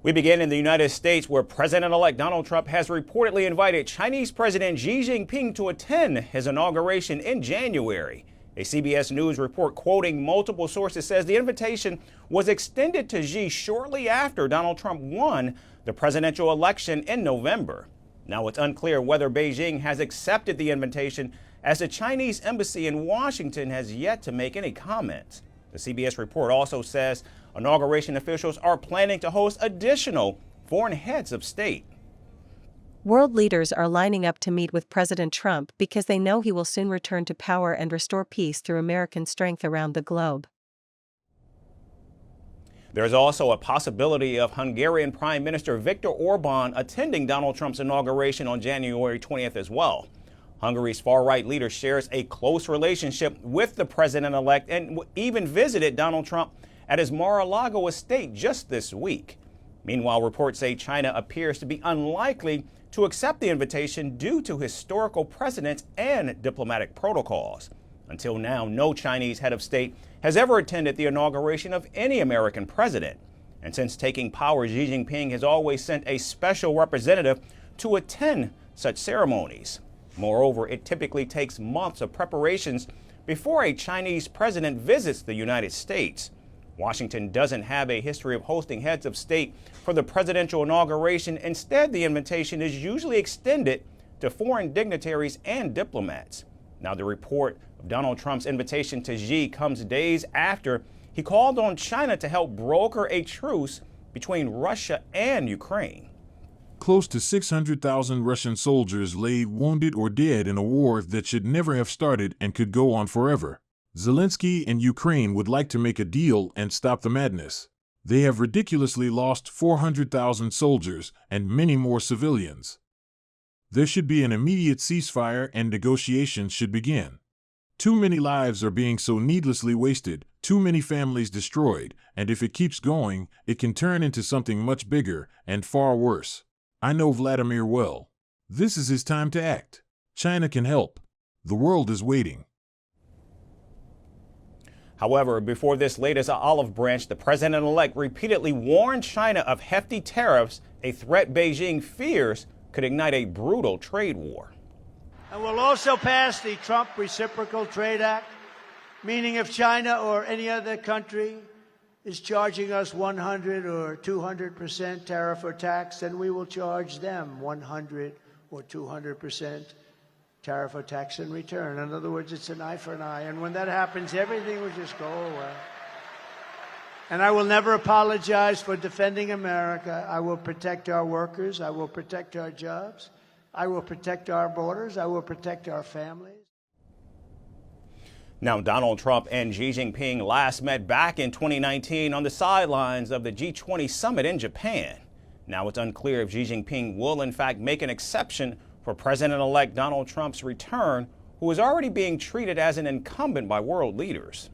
We begin in the United States, where President-elect Donald Trump has reportedly invited Chinese President Xi Jinping to attend his inauguration in January. A CBS News report quoting multiple sources says the invitation was extended to Xi shortly after Donald Trump won the presidential election in November. Now it's unclear whether Beijing has accepted the invitation, as the Chinese embassy in Washington has yet to make any comments. The CBS report also says inauguration officials are planning to host additional foreign heads of state. World leaders are lining up to meet with President Trump because they know he will soon return to power and restore peace through American strength around the globe. There's also a possibility of Hungarian Prime Minister Viktor Orban attending Donald Trump's inauguration on January 20th as well. Hungary's far-right leader shares a close relationship with the president-elect and even visited Donald Trump at his Mar-a-Lago estate just this week. Meanwhile, reports say China appears to be unlikely to accept the invitation due to historical precedents and diplomatic protocols. Until now, no Chinese head of state has ever attended the inauguration of any American president. And since taking power, Xi Jinping has always sent a special representative to attend such ceremonies. Moreover, it typically takes months of preparations before a Chinese president visits the United States. Washington doesn't have a history of hosting heads of state for the presidential inauguration. Instead, the invitation is usually extended to foreign dignitaries and diplomats. Now, the report of Donald Trump's invitation to Xi comes days after he called on China to help broker a truce between Russia and Ukraine. Close to 600,000 Russian soldiers lay wounded or dead in a war that should never have started and could go on forever. Zelensky and Ukraine would like to make a deal and stop the madness. They have ridiculously lost 400,000 soldiers and many more civilians. There should be an immediate ceasefire and negotiations should begin. Too many lives are being so needlessly wasted, too many families destroyed, and if it keeps going, it can turn into something much bigger and far worse. I know Vladimir well. This is his time to act. China can help. The world is waiting. However, before this latest olive branch, the president-elect repeatedly warned China of hefty tariffs, a threat Beijing fears could ignite a brutal trade war. And we'll also pass the Trump Reciprocal Trade Act, meaning if China or any other country is charging us 100 or 200% tariff or tax, then we will charge them 100 or 200% tariff or tax in return. In other words, it's an eye for an eye. And when that happens, everything will just go away. And I will never apologize for defending America. I will protect our workers. I will protect our jobs. I will protect our borders. I will protect our families. Now, Donald Trump and Xi Jinping last met back in 2019 on the sidelines of the G20 summit in Japan. Now it's unclear if Xi Jinping will in fact make an exception for President-elect Donald Trump's return, who is already being treated as an incumbent by world leaders.